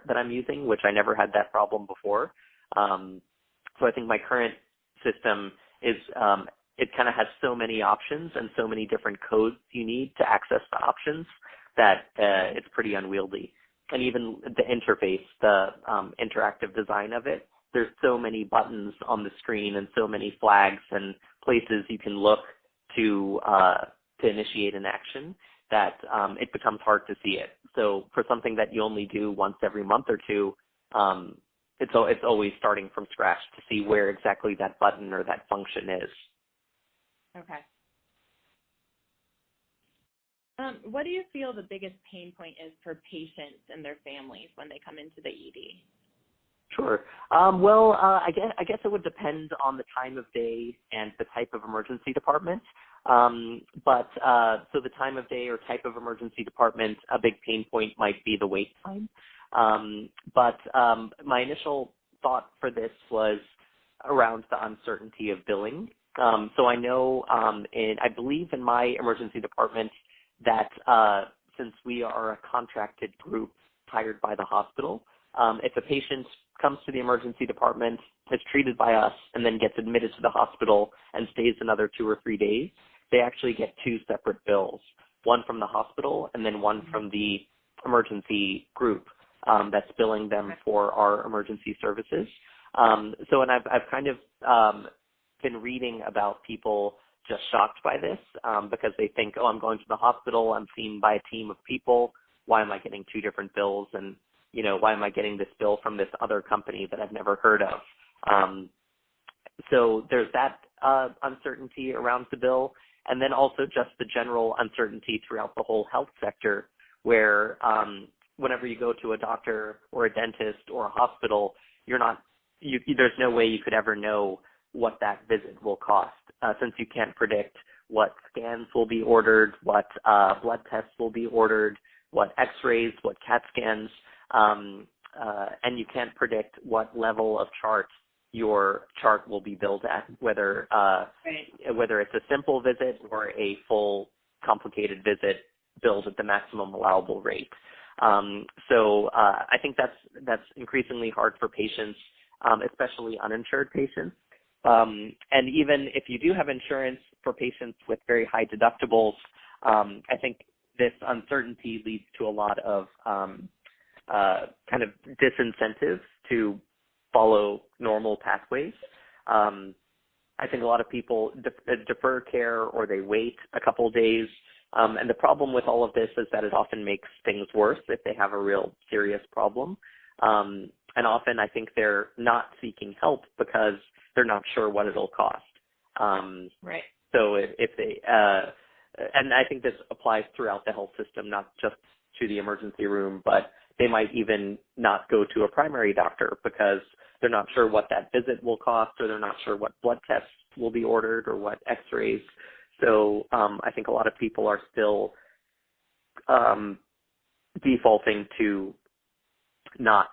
that I'm using, which I never had that problem before. So I think my current system is it kind of has so many options and so many different codes you need to access the options that it's pretty unwieldy. And even the interface, the interactive design of it, there's so many buttons on the screen and so many flags and places you can look to initiate an action that it becomes hard to see it. So for something that you only do once every month or two, it's always starting from scratch to see where exactly that button or that function is. Okay. What do you feel the biggest pain point is for patients and their families when they come into the ED? Sure. I guess it would depend on the time of day and the type of emergency department. So the time of day or type of emergency department, a big pain point might be the wait time. My initial thought for this was around the uncertainty of billing. So I know, I believe in my emergency department that since we are a contracted group hired by the hospital, if a patient comes to the emergency department, is treated by us, and then gets admitted to the hospital and stays another 2 or 3 days, they actually get 2 separate bills, one from the hospital and then one from the emergency group that's billing them for our emergency services. And I've kind of been reading about people just shocked by this because they think, oh, I'm going to the hospital, I'm seen by a team of people, why am I getting 2 different bills, and why am I getting this bill from this other company that I've never heard of? So there's that uncertainty around the bill, and then also just the general uncertainty throughout the whole health sector, where whenever you go to a doctor or a dentist or a hospital, there's no way you could ever know what that visit will cost, since you can't predict what scans will be ordered, what blood tests will be ordered, what x-rays, what CAT scans, and you can't predict what level of chart your chart will be billed at, whether it's a simple visit or a full complicated visit billed at the maximum allowable rate. So I think that's increasingly hard for patients, especially uninsured patients. And even if you do have insurance for patients with very high deductibles, I think this uncertainty leads to a lot of kind of disincentives to follow normal pathways. I think a lot of people defer care or they wait a couple of days. And the problem with all of this is that it often makes things worse if they have a real serious problem. And often I think they're not seeking help because they're not sure what it'll cost. Right. So if they, and I think this applies throughout the health system, not just to the emergency room, but they might even not go to a primary doctor because they're not sure what that visit will cost, or they're not sure what blood tests will be ordered or what x-rays. So I think a lot of people are still defaulting to not,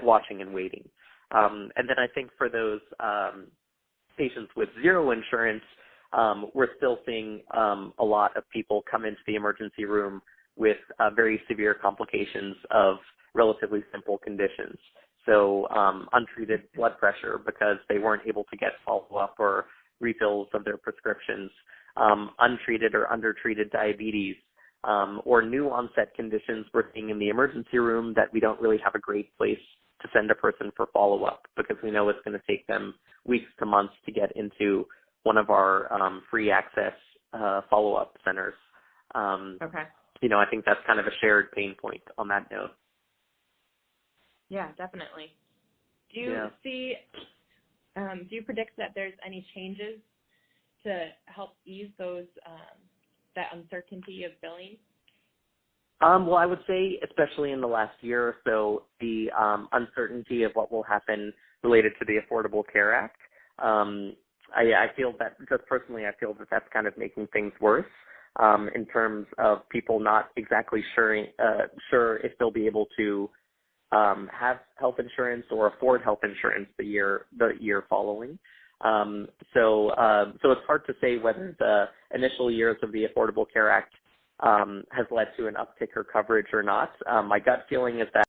watching and waiting. And then I think for those patients with zero insurance, we're still seeing a lot of people come into the emergency room with very severe complications of relatively simple conditions. So untreated blood pressure because they weren't able to get follow-up or refills of their prescriptions, untreated or undertreated diabetes, or new onset conditions we're seeing in the emergency room that we don't really have a great place to send a person for follow-up because we know it's going to take them weeks to months to get into one of our free access follow-up centers. Okay. I think that's kind of a shared pain point on that note. Yeah, definitely. Do you predict that there's any changes to help ease those that uncertainty of billing? Well, I would say, especially in the last year or so, the uncertainty of what will happen related to the Affordable Care Act. I feel that, just personally, I feel that that's kind of making things worse in terms of people not exactly sure if they'll be able to have health insurance or afford health insurance the year following. So it's hard to say whether the initial years of the Affordable Care Act has led to an uptick or coverage or not. My gut feeling is that